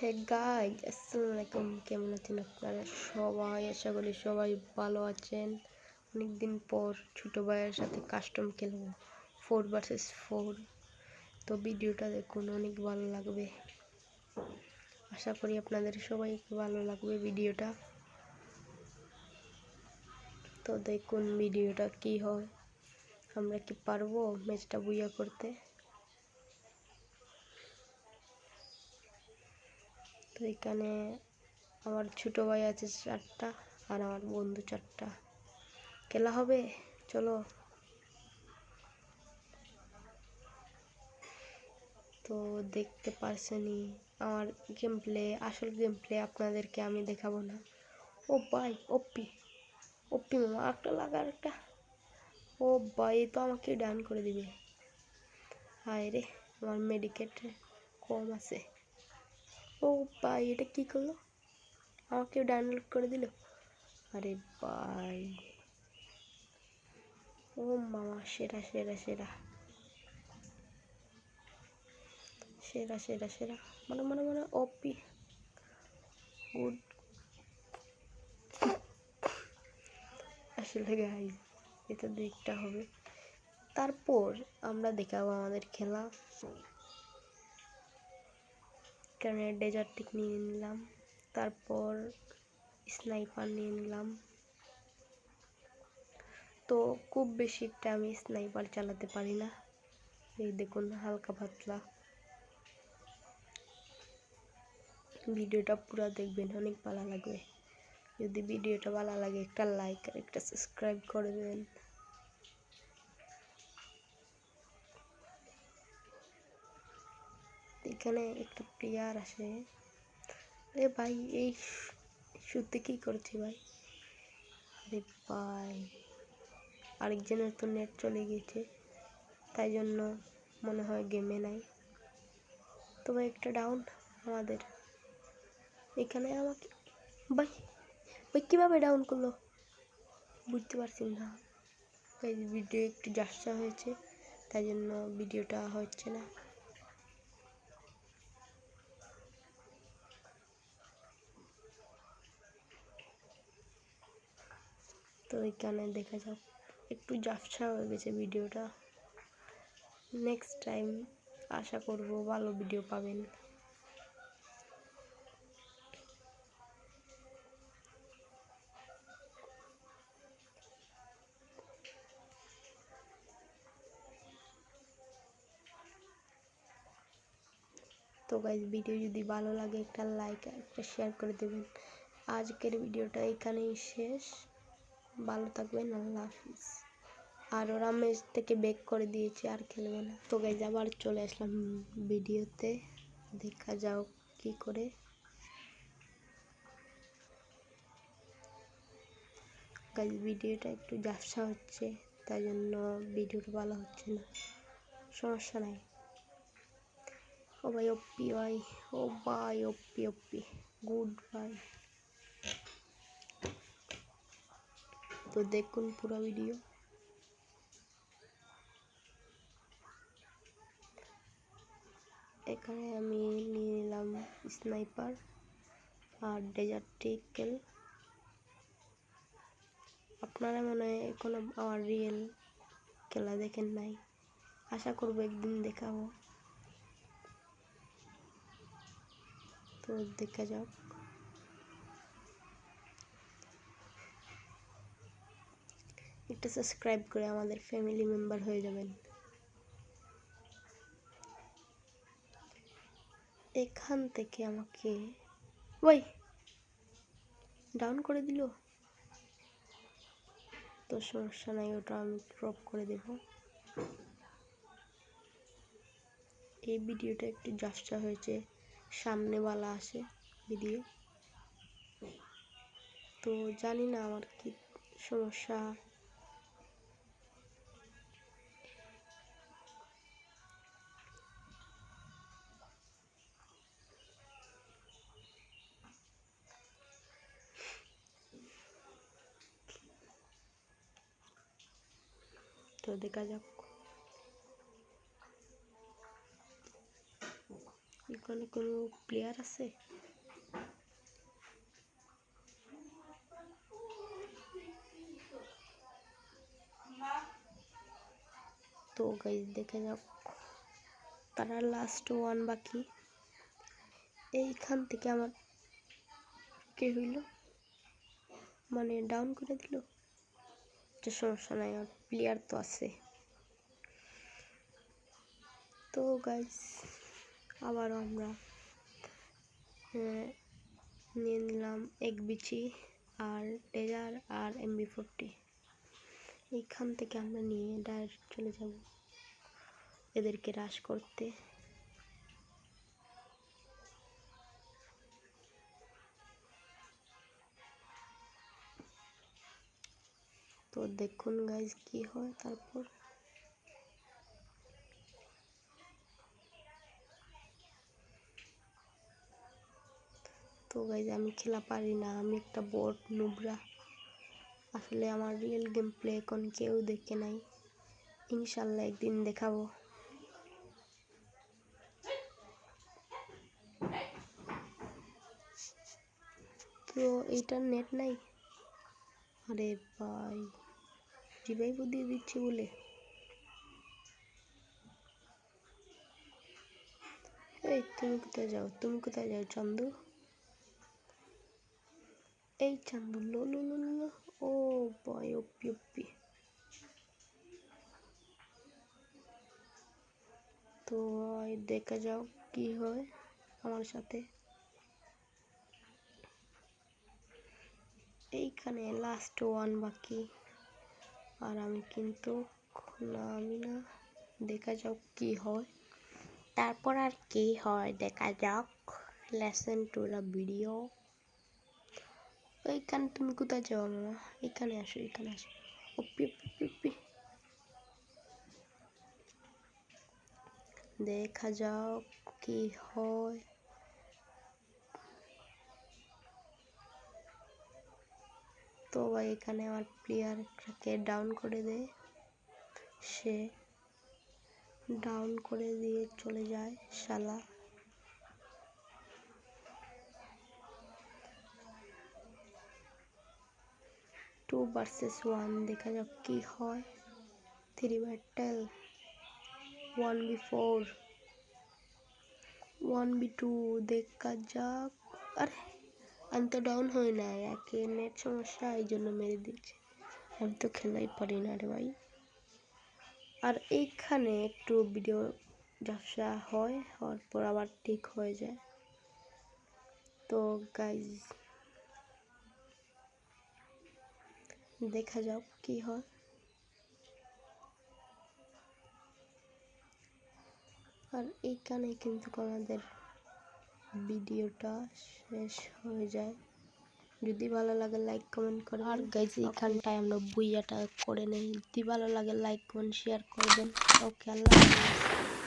Hey guys, আসসালামু আলাইকুম। কেমন আছেন আপনারা সবাই? আশা করি সবাই ভালো আছেন। অনেকদিন পর ছোটো ভাইয়ের সাথে কাস্টম খেলবো 4 vs 4। তো ভিডিওটা দেখুন, অনেক ভালো লাগবে। আশা করি আপনাদের সবাইকে ভালো লাগবে ভিডিওটা। তো দেখুন ভিডিওটা কি হয়, আমরা কি পারবো ম্যাচটা বুইয়া করতে। তো এখানে আমার ছোটো ভাই আছে 4টা আর আমার বন্ধু 4টা। খেলা হবে, চলো। তো দেখতে পারছেনই আমার গেম প্লে, আসল গেম প্লে আপনাদেরকে আমি দেখাবো না। ও ভাই, ওপি ওপি মামা, একটা লাগা একটা। ও ভাই, তো আমাকে ডাউন করে দিবে। হায় রে, আমার মেডিকেট কম আছে। ও ভাই, এটা কি করলো? আমাকে ডাউনলোড করে দিল। আরে ভাই, ও মামা, সেরা সেরা সেরা সেরা সেরা সেরা, মানে মানে মানে ওপি গুড। আসলে গাইজ, এটা দেখতে হবে, তারপর আমরা দেখাবো আমাদের খেলা। এখানে ডেজার্টিক নিয়ে নিলাম, তারপর স্নাইপার নিয়ে নিলাম। তো খুব বেশি একটা আমি স্নাইপার চালাতে পারি না, এই দেখুন হালকা পাতলা। ভিডিওটা পুরো দেখবেন, অনেক ভালো লাগবে। যদি ভিডিওটা ভালো লাগে একটা লাইক আর একটা সাবস্ক্রাইব করে দেবেন। এখানে একটা প্লেয়ার আসে। আরে ভাই, এই শুতে কি করছি ভাই? আরে ভাই, আরেকজনের তো নেট চলে গিয়েছে, তাই জন্য মনে হয় গেমে নাই। তবে একটা ডাউন আমাদের এখানে। আমাকে ভাই ভাই কীভাবে ডাউন করলো বুঝতে পারছি না। ভিডিও একটু ঝাপসা হয়েছে, তাই জন্য ভিডিওটা হচ্ছে না। তো এখানে দেখা যাক, একটু ঝাপসা হয়ে গেছে ভিডিওটা। নেক্সট টাইম আশা করব ভালো ভিডিও পাবেন। তো গাইজ, ভিডিও যদি ভালো লাগে একটা লাইক আর একটা শেয়ার করে দেবেন। আজকের ভিডিওটা এখানেই শেষ। ভালো থাকবেন, আল্লাহ হাফিজ। আর ওরা ম্যাচ থেকে ব্যাক করে দিয়েছে, আর খেলবে না। তো গাইজ, আবার চলে আসলাম ভিডিওতে, দেখা যাও কি করে। গাইজ, ভিডিওটা একটু ঝাপসা হচ্ছে, তাই জন্য ভিডিওটা ভালো হচ্ছে না, সমস্যা নাই। ও ভাই ওপি ভাই, ও ভাই ওপি ওপি গুড ভাই। তো দেখুন পুরো ভিডিও। এখানে আমি নিয়ে নিলাম স্নাইপার আর ডেজার্টিকেল। আপনারা মনে হয় এখনো আমার রিয়েল খেলা দেখেন নাই, আশা করবো একদিন দেখাবো। তো দেখা যাক। একটা সাবস্ক্রাইব করে আমাদের ফ্যামিলি মেম্বার হয়ে যাবেন। এখান থেকে আমাকে ওই ডাউন করে দিল। তো সমস্যা নাই, ওটা আমি ড্রপ করে দেব। এই ভিডিওটা একটু ঝাপসা হয়েছে, সামনে বালা আসে ভিডিও। তো জানি না আমার কি সমস্যা। তো দেখা যাক। এখন ওখানে কোনো প্লেয়ার আছে? তো গাইস দেখে যাক, তারা লাস্ট ওয়ান বাকি। এইখান থেকে আমার কে হইল, মানে ডাউন করে দিল। যে সমস্যা নাই, আর প্লেয়ার তো আছে। তো গাইস আবার আমরা নিয়ে নিলাম এক বিচি আর ডেজার আর MB40। এইখান থেকে আমরা নিয়ে ডাইরেক্ট চলে যাব এদেরকে হ্রাস করতে। তো দেখুন গাইজ কি হয় তারপর। তো গাইজ আমি খেলা পারি না, আমি একটা বট নুবরা। আসলে আমার রিয়েল গেম প্লে এখন কেউ দেখে নাই, ইনশাল্লাহ একদিন দেখাবো। তো এইটার নেট নাই, আরে ভাই রিভাইভ দিয়ে দিচ্ছি বলে। এই তুমি কোথায় যাও, তুমি কোথায় যাও চান্দু? এই চান্দু লো লো লো লো, ও ভাই ওপি ওপি। তো দেখা যাও কি হয় আমার সাথে। এইখানে লাস্ট ওয়ান বাকি, আর আমি কিন্তু নামি না। দেখা যাক কি হয় তারপর, আর কি হয় দেখা যাক। Lesson to the video. এইখানে তুমি কোথায় যাও মামা? এখানে আসো, এখানে আসো। ওপি ওপি ওপি। দেখা যাক কি হয়। তো ভাই এখানে আমার প্লেয়ারকে ডাউন করে দেয়, সে ডাউন করে দিয়ে চলে যায় শালা। 2 vs 1, দেখা যাক কি হয়। 3 ব্যাটেল, 1v4, 1v2, দেখা যাক। আরে আমি তো ডাউন হই না, একে নেট সমস্যা, এই জন্য মেরে দিচ্ছে। আমি তো খেলাই পারি না রে ভাই। আর এইখানে একটু ভিডিও ঝাপসা হয়, হওয়ার পর আবার ঠিক হয়ে যায়। তো গাইজ দেখা যাক কি হয়। আর এইখানে কিন্তু আমাদের ভিডিওটা শেষ হয়ে যায়। যদি ভালো লাগে লাইক কমেন্ট করবেন। আর গাইজ এইখানটায় আমরা বুইয়াটা করে নেই। যদি ভালো লাগে লাইক কমেন্ট শেয়ার করবেন। ওকে, আল্লাহ হাফেজ।